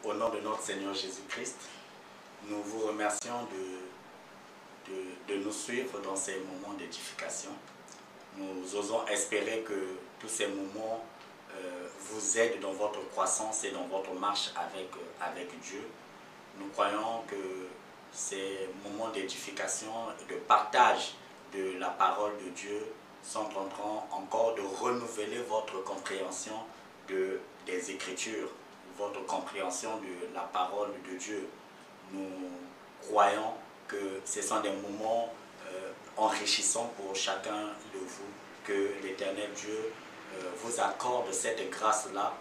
Au nom de notre Seigneur Jésus-Christ, nous vous remercions de nous suivre dans ces moments d'édification. Nous osons espérer que tous ces moments vous aident dans votre croissance et dans votre marche avec Dieu. Nous croyons que ces moments d'édification et de partage de la parole de Dieu sont en train encore de renouveler votre compréhension des Écritures, votre compréhension de la parole de Dieu. Nous croyons que ce sont des moments enrichissants pour chacun de vous, que l'Éternel Dieu vous accorde cette grâce-là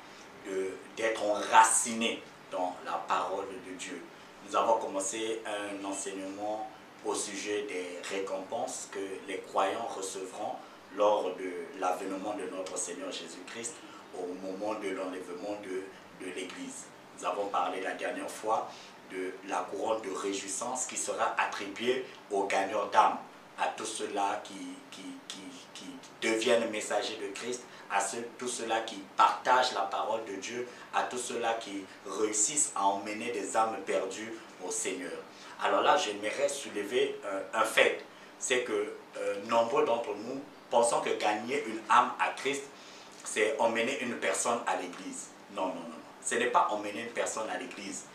d'être enraciné dans la parole de Dieu. Nous avons commencé un enseignement au sujet des récompenses que les croyants recevront lors de l'avènement de notre Seigneur Jésus-Christ au moment de l'enlèvement de l'Église. Nous avons parlé la dernière fois de la couronne de réjouissance qui sera attribuée aux gagneurs d'âme, à tous ceux-là qui deviennent messagers de Christ, à tous ceux-là qui partagent la parole de Dieu, à tous ceux-là qui réussissent à emmener des âmes perdues au Seigneur. Alors là, j'aimerais soulever un fait, c'est que nombreux d'entre nous pensons que gagner une âme à Christ, c'est emmener une personne à l'église. Non, non, non, non. Ce n'est pas emmener une personne à l'église.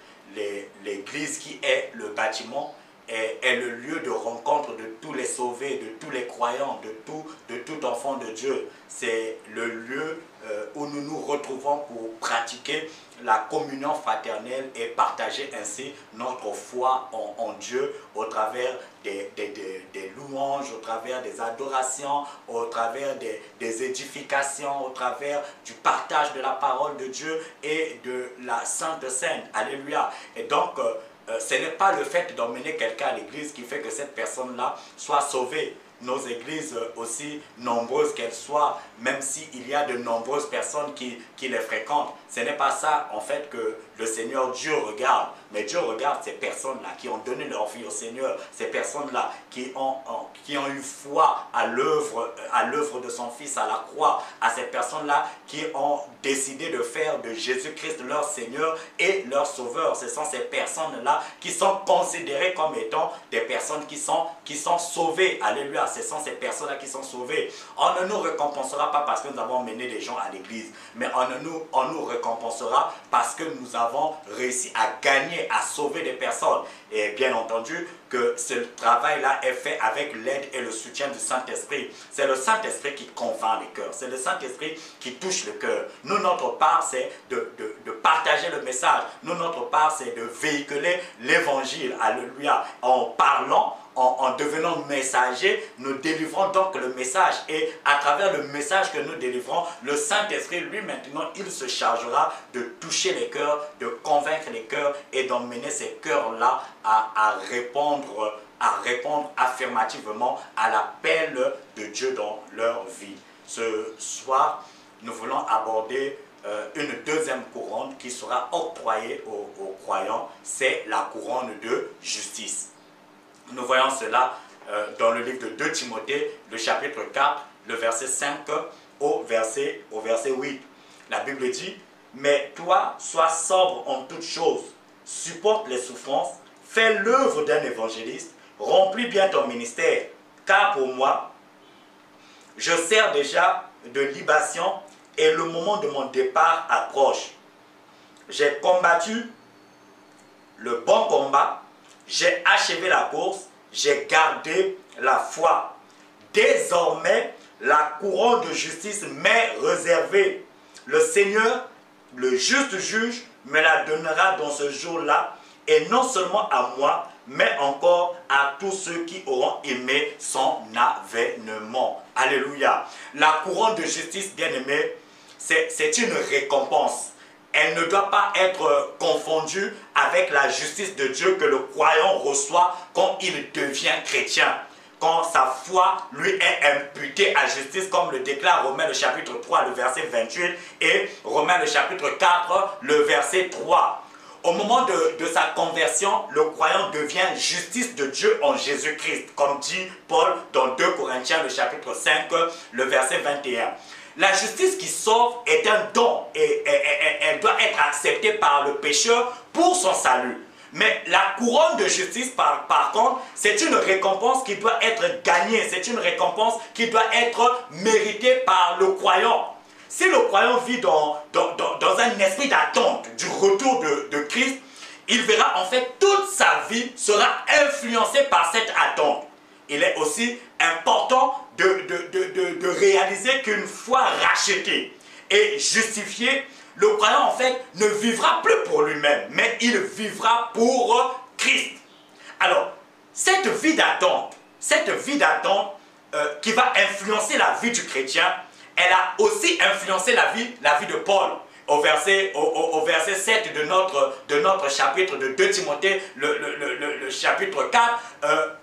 L'église qui est le bâtiment est le lieu de rencontre de tous les sauvés, de tous les croyants, de tout enfant de Dieu. C'est le lieu où nous nous retrouvons pour pratiquer la communion fraternelle et partager ainsi notre foi en Dieu au travers des louanges, au travers des adorations, au travers des édifications, au travers du partage de la parole de Dieu et de la Sainte Seine. Alléluia. Et donc, ce n'est pas le fait d'emmener quelqu'un à l'église qui fait que cette personne-là soit sauvée. Nos églises, aussi nombreuses qu'elles soient, même s'il y a de nombreuses personnes qui les fréquentent, ce n'est pas ça en fait que le Seigneur Dieu regarde. Mais Dieu regarde ces personnes-là qui ont donné leur vie au Seigneur, ces personnes-là qui ont eu foi à l'œuvre de son Fils à la croix, à ces personnes-là qui ont décidé de faire de Jésus-Christ leur Seigneur et leur Sauveur. Ce sont ces personnes-là qui sont considérées comme étant des personnes qui sont sauvées. Alléluia, ce sont ces personnes-là qui sont sauvées. On ne nous récompensera pas parce que nous avons mené des gens à l'église, mais on nous récompensera parce que nous avons réussi à gagner, à sauver des personnes. Et bien entendu que ce travail-là est fait avec l'aide et le soutien du Saint-Esprit. C'est le Saint-Esprit qui convainc les cœurs. C'est le Saint-Esprit qui touche le cœur. Nous, notre part, c'est de partager le message. Nous, notre part, c'est de véhiculer l'évangile. Alléluia. En parlant, en devenant messager, nous délivrons donc le message. Et à travers le message que nous délivrons, le Saint-Esprit, lui, maintenant, il se chargera de toucher les cœurs, de convaincre les cœurs et d'emmener ces cœurs-là à répondre affirmativement à l'appel de Dieu dans leur vie. Ce soir, nous voulons aborder une deuxième couronne qui sera octroyée aux croyants. C'est la couronne de justice. Nous voyons cela dans le livre de 2 Timothée, le chapitre 4, le verset 5 au verset 8. La Bible dit: « Mais toi, sois sobre en toutes choses, supporte les souffrances, fais l'œuvre d'un évangéliste, remplis bien ton ministère, car pour moi, je sers déjà de libation et le moment de mon départ approche. J'ai combattu le bon combat, j'ai achevé la course, j'ai gardé la foi. Désormais, la couronne de justice m'est réservée. Le Seigneur, le juste juge, me la donnera dans ce jour-là, et non seulement à moi, mais encore à tous ceux qui auront aimé son avènement. » Alléluia. La couronne de justice, bien-aimée, c'est une récompense. Elle ne doit pas être confondue avec la justice de Dieu que le croyant reçoit quand il devient chrétien. Quand sa foi lui est imputée à justice, comme le déclare Romains le chapitre 3, le verset 28, et Romains le chapitre 4, le verset 3. Au moment de sa conversion, le croyant devient justice de Dieu en Jésus-Christ, comme dit Paul dans 2 Corinthiens le chapitre 5, le verset 21. La justice qui sauve est un don et elle doit être acceptée par le pécheur pour son salut. Mais la couronne de justice, par contre, c'est une récompense qui doit être gagnée, c'est une récompense qui doit être méritée par le croyant. Si le croyant vit dans un esprit d'attente du retour de Christ, il verra en fait toute sa vie sera influencée par cette attente. Il est aussi important de réaliser qu'une fois racheté et justifié, le croyant en fait ne vivra plus pour lui-même, mais il vivra pour Christ. Alors, cette vie d'attente qui va influencer la vie du chrétien, elle a aussi influencé la vie de Paul. Au verset 7 de notre chapitre de 2 Timothée, le chapitre 4,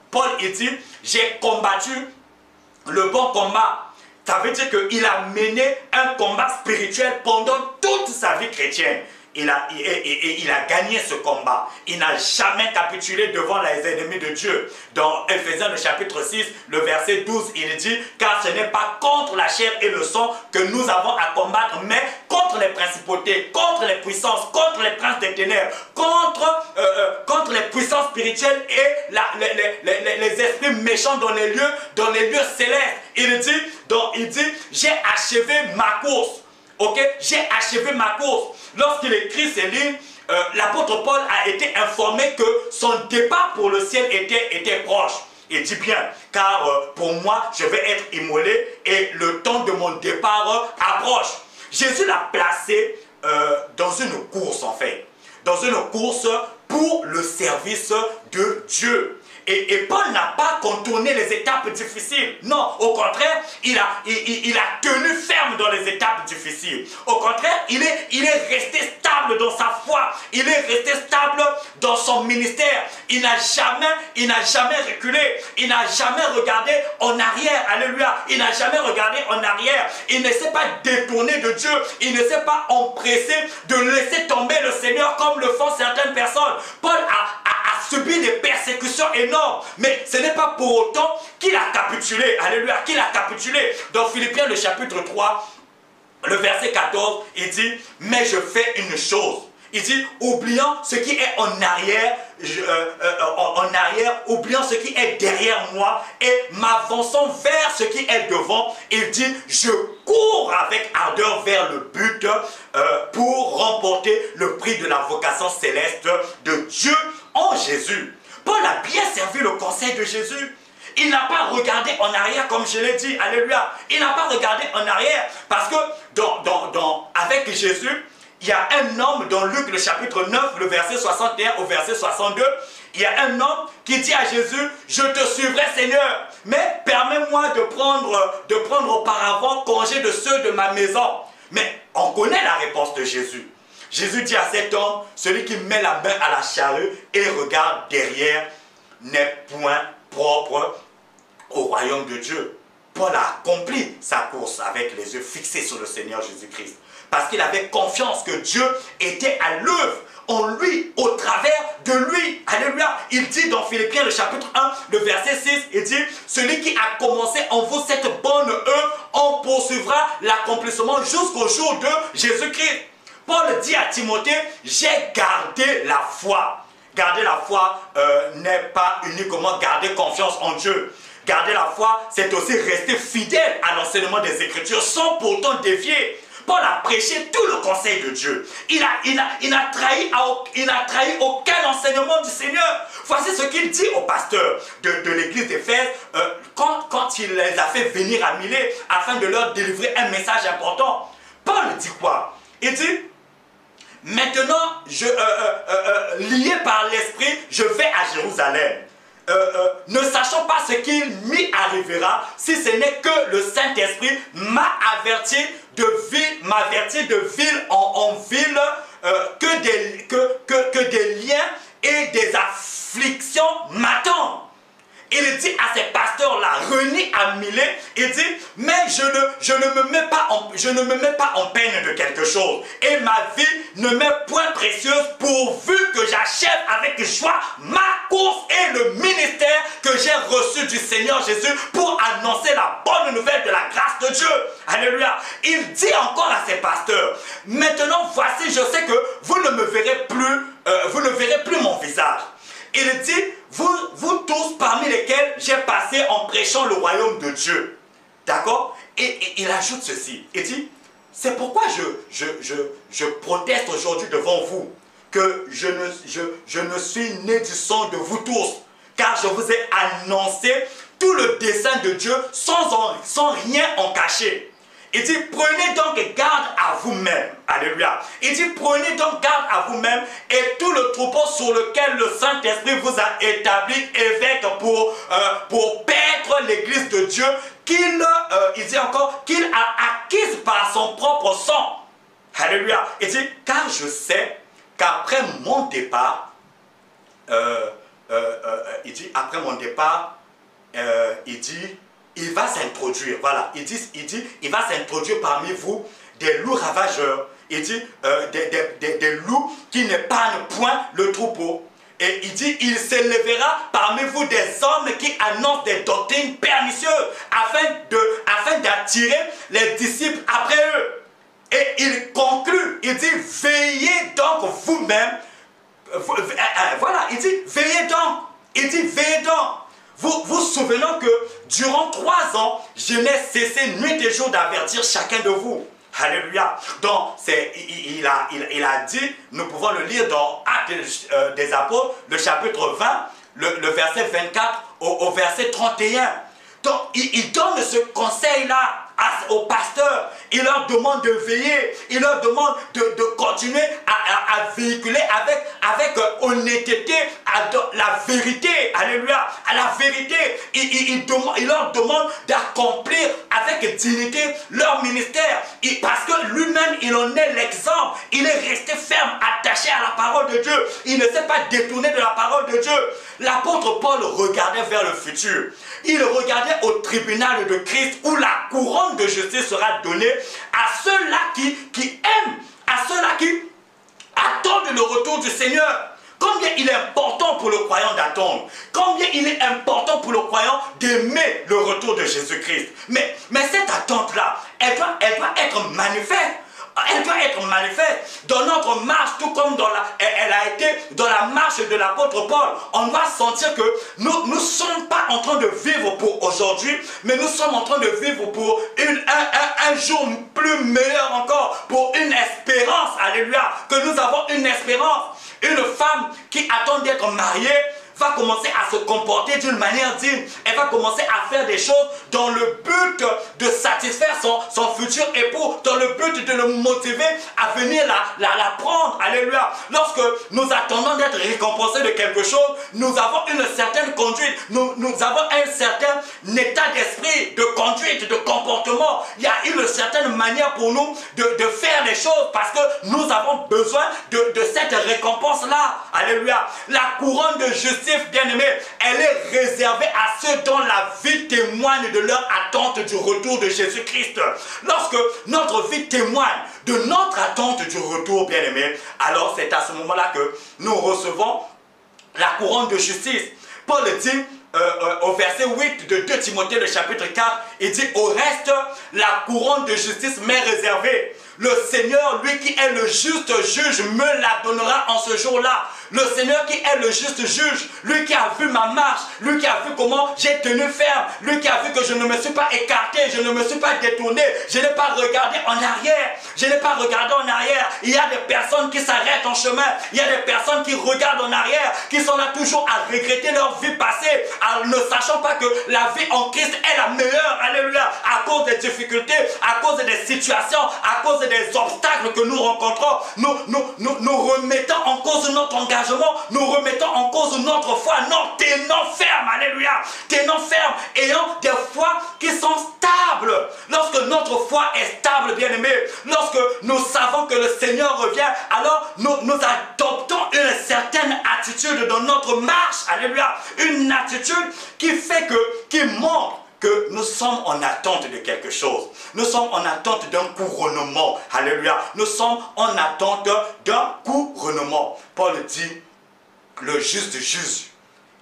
Paul il dit, j'ai combattu le bon combat. Ça veut dire qu'il a mené un combat spirituel pendant toute sa vie chrétienne. Il a gagné ce combat. Il n'a jamais capitulé devant les ennemis de Dieu. Dans Ephésiens le chapitre 6, le verset 12, il dit « Car ce n'est pas contre la chair et le sang que nous avons à combattre, mais contre les principautés, contre les puissances, contre les princes des ténèbres, contre les puissances spirituelles et les esprits méchants dans les lieux célestes. » Il dit « J'ai achevé ma course. » Ok, j'ai achevé ma course. Lorsqu'il écrit ces lignes, l'apôtre Paul a été informé que son départ pour le ciel était proche. Il dit bien, car pour moi, je vais être immolé et le temps de mon départ approche. Jésus l'a placé dans une course en fait. Dans une course pour le service de Dieu. Et Paul n'a pas contourné les étapes difficiles. Non, au contraire, il a tenu ferme dans les étapes difficiles. Au contraire, il est resté stable dans sa foi. Il est resté stable dans son ministère. Il n'a jamais reculé. Il n'a jamais regardé en arrière. Alléluia. Il n'a jamais regardé en arrière. Il ne s'est pas détourné de Dieu. Il ne s'est pas empressé de laisser tomber le Seigneur comme le font certaines personnes. Paul a subi des persécutions énormes, mais ce n'est pas pour autant qu'il a capitulé. Alléluia, qu'il a capitulé. Dans Philippiens le chapitre 3, le verset 14, il dit, mais je fais une chose. Il dit, oubliant ce qui est en arrière, oubliant ce qui est derrière moi et m'avançant vers ce qui est devant, il dit, je cours avec ardeur vers le but pour remporter le prix de la vocation céleste de Dieu en Jésus. Paul a bien servi le conseil de Jésus. Il n'a pas regardé en arrière comme je l'ai dit. Alléluia. Il n'a pas regardé en arrière parce que avec Jésus, il y a un homme dans Luc le chapitre 9, le verset 61 au verset 62. Il y a un homme qui dit à Jésus, je te suivrai Seigneur, mais permets-moi de prendre auparavant congé de ceux de ma maison. Mais on connaît la réponse de Jésus. Jésus dit à cet homme, celui qui met la main à la charrue et regarde derrière n'est point propre au royaume de Dieu. Paul a accompli sa course avec les yeux fixés sur le Seigneur Jésus-Christ. Parce qu'il avait confiance que Dieu était à l'œuvre en lui, au travers de lui. Alléluia. Il dit dans Philippiens le chapitre 1, le verset 6, il dit, celui qui a commencé en vous cette bonne œuvre, en poursuivra l'accomplissement jusqu'au jour de Jésus-Christ. Paul dit à Timothée, j'ai gardé la foi. Garder la foi n'est pas uniquement garder confiance en Dieu. Garder la foi, c'est aussi rester fidèle à l'enseignement des Écritures sans pourtant dévier. Paul a prêché tout le conseil de Dieu. Il n'a trahi aucun enseignement du Seigneur. Voici ce qu'il dit aux pasteurs de l'église d'Éphèse quand il les a fait venir à Milet afin de leur délivrer un message important. Paul dit quoi? Il dit, maintenant, lié par l'Esprit, je vais à Jérusalem. Ne sachant pas ce qu'il m'y arrivera, si ce n'est que le Saint-Esprit m'a averti de ville en ville, que des liens et des afflictions m'attendent. il dit à ces pasteurs-là, réunis à Milet, il dit, mais je ne me mets pas en peine de quelque chose. Et ma vie ne m'est point précieuse pourvu que j'achève avec joie ma course et le ministère que j'ai reçu du Seigneur Jésus pour annoncer la bonne nouvelle de la grâce de Dieu. Alléluia. Il dit encore à ses pasteurs, maintenant voici, je sais que vous ne verrez plus mon visage. Il dit, vous tous parmi lesquels j'ai passé en prêchant le royaume de Dieu. D'accord? Et il ajoute ceci. Il dit, c'est pourquoi je proteste aujourd'hui devant vous que je ne suis né du sang de vous tous, car je vous ai annoncé tout le dessein de Dieu sans rien en cacher. Il dit, prenez donc garde à vous-même. Alléluia. Il dit, prenez donc garde à vous-même et tout le troupeau sur lequel le Saint-Esprit vous a établi évêque pour paître l'église de Dieu il dit encore, qu'il a acquise par son propre sang. Alléluia. Il dit, car je sais qu'après mon départ, il va s'introduire, voilà, il dit, il va s'introduire parmi vous des loups ravageurs, il dit, des loups qui n'épargnent point le troupeau. Et il dit, il s'élèvera parmi vous des hommes qui annoncent des doctrines pernicieuses afin d'attirer les disciples après eux. Et il conclut, il dit, veillez donc vous-même, voilà, il dit, veillez donc, il dit, veillez donc. Vous souvenez que durant 3 ans, je n'ai cessé nuit et jour d'avertir chacun de vous. Alléluia. Donc, il a dit, nous pouvons le lire dans Actes des Apôtres, le chapitre 20, le verset 24 au verset 31. Donc, il donne ce conseil-là aux pasteurs. Il leur demande de veiller. Il leur demande de continuer à véhiculer avec honnêteté la vérité. Alléluia. À la vérité. Il leur demande d'accomplir avec dignité leur ministère. Parce que lui-même, il en est l'exemple. Il est resté ferme, attaché à la parole de Dieu. Il ne s'est pas détourné de la parole de Dieu. L'apôtre Paul regardait vers le futur. Il regardait au tribunal de Christ où la couronne de justice sera donnée à ceux-là qui aiment, à ceux-là qui attendent le retour du Seigneur. Combien il est important pour le croyant d'attendre. Combien il est important pour le croyant d'aimer le retour de Jésus-Christ. Mais cette attente-là, elle doit être manifeste. Elle doit être manifeste dans notre marche, tout comme elle a été dans la marche de l'apôtre Paul. On doit sentir que nous ne sommes pas en train de vivre pour aujourd'hui, mais nous sommes en train de vivre pour un jour plus meilleur encore, pour une espérance, alléluia, que nous avons une espérance. Une femme qui attend d'être mariée va commencer à se comporter d'une manière digne. Elle va commencer à faire des choses dans le but de satisfaire son futur époux, dans le but de le motiver à venir la prendre. Alléluia. Lorsque nous attendons d'être récompensés de quelque chose, nous avons une certaine conduite, nous avons un certain état d'esprit, de conduite, de comportement. Il y a une certaine manière pour nous de faire les choses parce que nous avons besoin de cette récompense-là. Alléluia. La couronne de justice, bien-aimé, elle est réservée à ceux dont la vie témoigne de leur attente du retour de Jésus-Christ. Lorsque notre vie témoigne de notre attente du retour, bien-aimé, alors c'est à ce moment-là que nous recevons la couronne de justice. Paul dit au verset 8 de 2 Timothée, le chapitre 4, il dit, au reste, la couronne de justice m'est réservée. Le Seigneur, lui qui est le juste juge, me la donnera en ce jour-là. Le Seigneur qui est le juste juge, lui qui a vu ma marche, lui qui a vu comment j'ai tenu ferme, lui qui a vu que je ne me suis pas écarté, je ne me suis pas détourné, je n'ai pas regardé en arrière, je n'ai pas regardé en arrière. Il y a des personnes qui s'arrêtent en chemin, il y a des personnes qui regardent en arrière, qui sont là toujours à regretter leur vie passée, en ne sachant pas que la vie en Christ est la meilleure, alléluia, à cause des difficultés, à cause des situations, à cause des obstacles que nous rencontrons, nous remettons en cause notre engagement, nous remettons en cause notre foi, non, tenons ferme, alléluia, tenons ferme, ayant des foi qui sont stables, stable, lorsque notre foi est stable, bien-aimé, lorsque nous savons que le Seigneur revient, alors nous adoptons une certaine attitude dans notre marche, alléluia, une attitude qui fait qui montre que nous sommes en attente de quelque chose. Nous sommes en attente d'un couronnement. Alléluia. Nous sommes en attente d'un couronnement. Paul dit, le juste juge,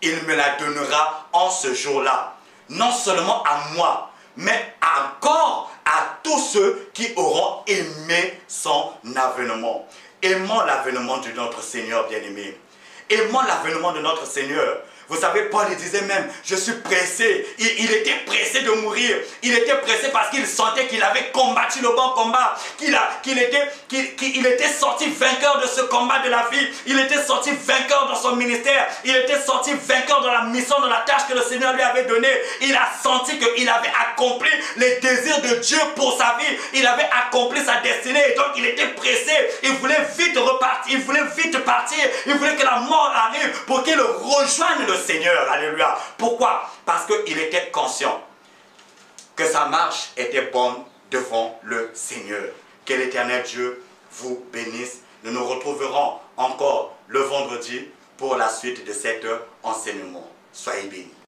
il me la donnera en ce jour-là. Non seulement à moi, mais encore à tous ceux qui auront aimé son avènement. Aimons l'avènement de notre Seigneur bien-aimé. Aimons l'avènement de notre Seigneur. Vous savez, Paul disait même, je suis pressé. Il était pressé de mourir. Il était pressé parce qu'il sentait qu'il avait combattu le bon combat. Qu'il était sorti vainqueur de ce combat de la vie. Il était sorti vainqueur dans son ministère. Il était sorti vainqueur dans la mission, dans la tâche que le Seigneur lui avait donnée. Il a senti qu'il avait accompli les désirs de Dieu pour sa vie. Il avait accompli sa destinée. Et donc, il était pressé. Il voulait vite repartir. Il voulait vite partir. Il voulait que la mort arrive pour qu'il rejoigne le Seigneur, alléluia. Pourquoi? Parce qu'il était conscient que sa marche était bonne devant le Seigneur. Que l'Éternel Dieu vous bénisse. Nous nous retrouverons encore le vendredi pour la suite de cet enseignement. Soyez bénis.